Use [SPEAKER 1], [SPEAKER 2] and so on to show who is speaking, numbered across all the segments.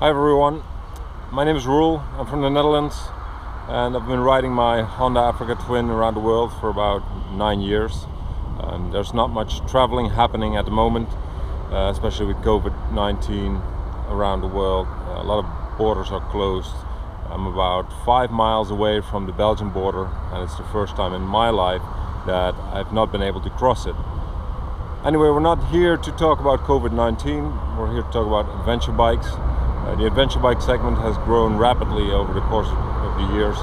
[SPEAKER 1] Hi everyone, my name is Roel, I'm from the Netherlands and I've been riding my Honda Africa Twin around the world for about 9 years. There's not much traveling happening at the moment, especially with COVID-19 around the world. A lot of borders are closed. I'm about 5 miles away from the Belgian border and it's the first time in my life that I've not been able to cross it. Anyway, we're not here to talk about COVID-19, we're here to talk about adventure bikes. The adventure bike segment has grown rapidly over the course of the years,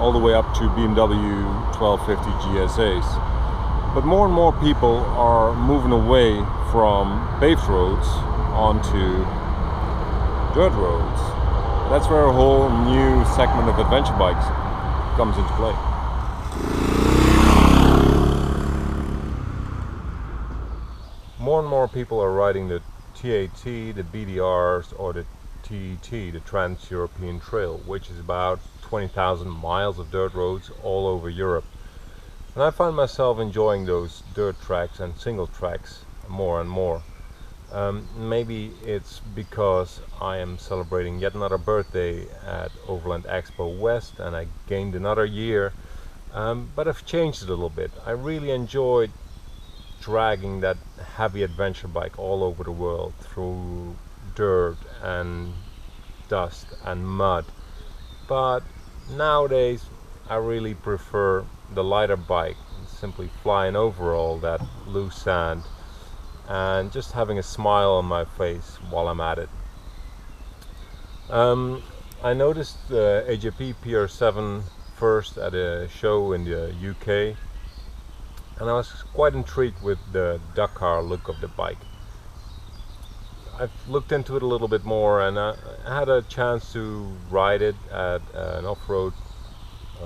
[SPEAKER 1] all the way up to BMW 1250 GSAs. But more and more people are moving away from paved roads onto dirt roads. That's where a whole new segment of adventure bikes comes into play. More and more people are riding the TAT, the BDRs or the TET, the Trans-European Trail, which is about 20,000 miles of dirt roads all over Europe. And I find myself enjoying those dirt tracks and single tracks more and more. Maybe it's because I am celebrating yet another birthday at Overland Expo West and I gained another year, but I've changed it a little bit. I really enjoyed dragging that heavy adventure bike all over the world through dirt and dust and mud, but nowadays I really prefer the lighter bike, simply flying over all that loose sand and just having a smile on my face while I'm at it. I noticed the AJP PR7 first at a show in the UK, and I was quite intrigued with the Dakar look of the bike. I've looked into it a little bit more and I had a chance to ride it at an off-road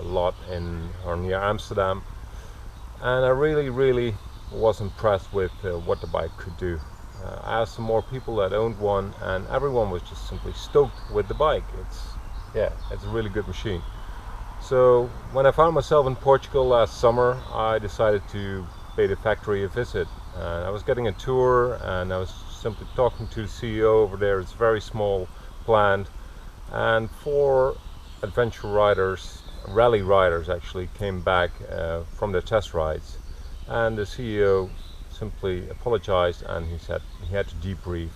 [SPEAKER 1] lot in or near Amsterdam, and I really was impressed with what the bike could do. I asked some more people that owned one and everyone was just simply stoked with the bike. It's a really good machine. So when I found myself in Portugal last summer, I decided to pay the factory a visit. I was getting a tour and I was simply talking to the CEO over there. It's very small plant, and 4 adventure riders, rally riders actually, came back from their test rides, and the CEO simply apologized and he said he had to debrief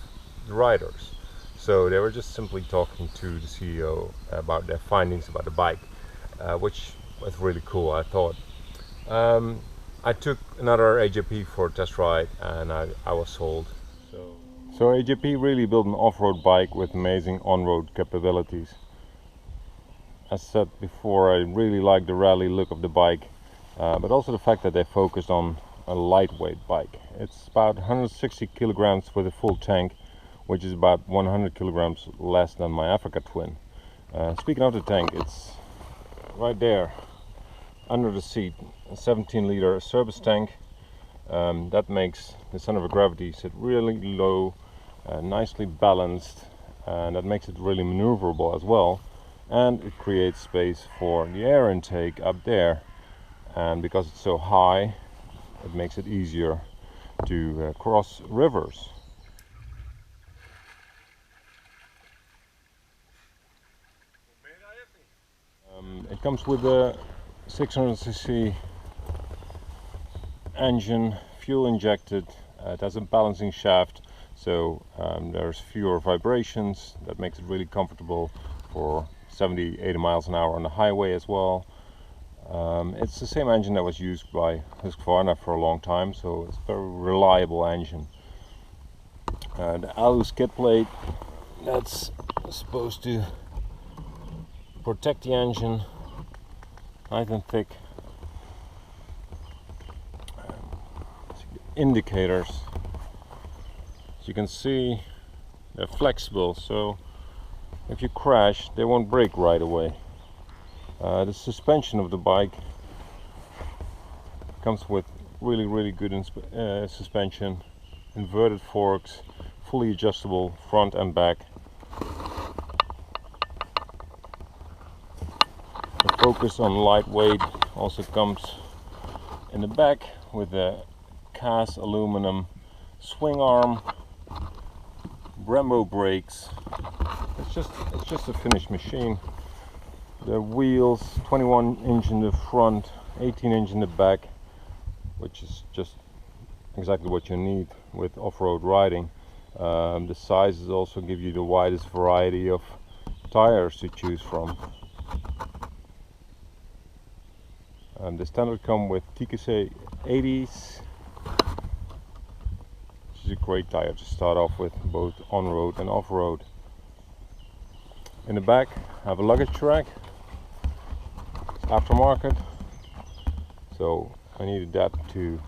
[SPEAKER 1] the riders. So they were just simply talking to the CEO about their findings about the bike. Which was really cool, I thought. I took another AJP for a test ride and I was sold. So AJP really built an off-road bike with amazing on-road capabilities. As said before, I really like the rally look of the bike, but also the fact that they focused on a lightweight bike. It's about 160 kilograms with a full tank, which is about 100 kilograms less than my Africa Twin. Speaking of the tank, it's right there under the seat, a 17-liter service tank. That makes the center of gravity sit really low, nicely balanced, and that makes it really maneuverable as well, and it creates space for the air intake up there, and because it's so high it makes it easier to cross rivers. It comes with a 600cc engine, fuel injected. It has a balancing shaft, so there's fewer vibrations. That makes it really comfortable for 70-80 miles an hour on the highway as well. It's the same engine that was used by Husqvarna for a long time, so it's a very reliable engine. The alu skid plate, that's supposed to protect the engine, nice and thick. Indicators, as you can see, they're flexible, so if you crash they won't break right away. The suspension of the bike comes with really good suspension, inverted forks, fully adjustable front and back. The focus on lightweight also comes in the back with a cast aluminum swing arm Brembo brakes. It's just a finished machine. The wheels, 21-inch in the front, 18-inch in the back, which is just exactly what you need with off-road riding. The sizes also give you the widest variety of tires to choose from. The standard come with TKC 80s, which is a great tire to start off with, both on-road and off-road. In the back I have a luggage rack. It's aftermarket, so I needed that to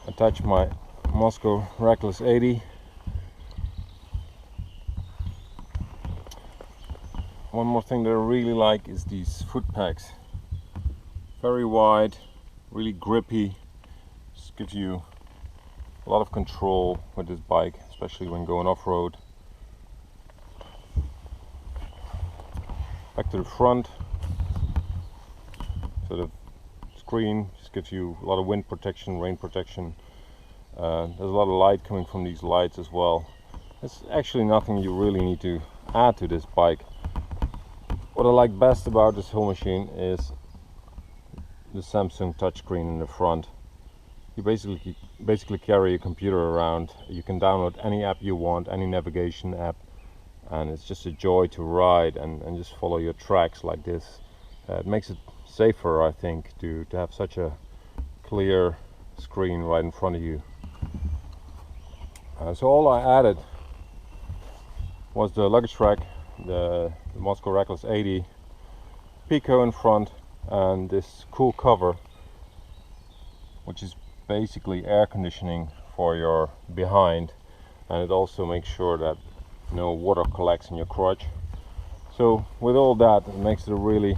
[SPEAKER 1] attach my Moscow Reckless 80. One more thing that I really like is these foot pegs. Very wide, really grippy. Just gives you a lot of control with this bike, especially when going off-road. Back to the front. So the screen just gives you a lot of wind protection, rain protection. There's a lot of light coming from these lights as well. It's actually nothing you really need to add to this bike. What I like best about this whole machine is the Samsung touchscreen in the front. You basically carry a computer around. You can download any app you want, any navigation app, and it's just a joy to ride and just follow your tracks like this. It makes it safer, I think, to have such a clear screen right in front of you. So all I added was the luggage rack, the Moscow Reckless 80, Pico in front, and this cool cover, which is basically air conditioning for your behind, and it also makes sure that no water collects in your crotch. So with all that, it makes it a really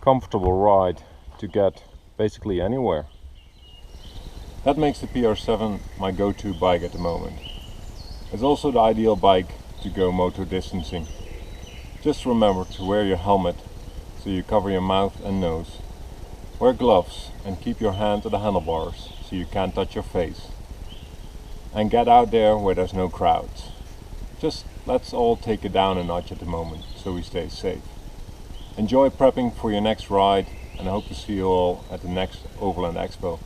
[SPEAKER 1] comfortable ride to get basically anywhere. That makes the PR7 my go-to bike at the moment. It's also the ideal bike to go moto distancing. Just remember to wear your helmet so you cover your mouth and nose. Wear gloves and keep your hand to the handlebars so you can't touch your face. And get out there where there's no crowds. Just let's all take it down a notch at the moment so we stay safe. Enjoy prepping for your next ride, and I hope to see you all at the next Overland Expo.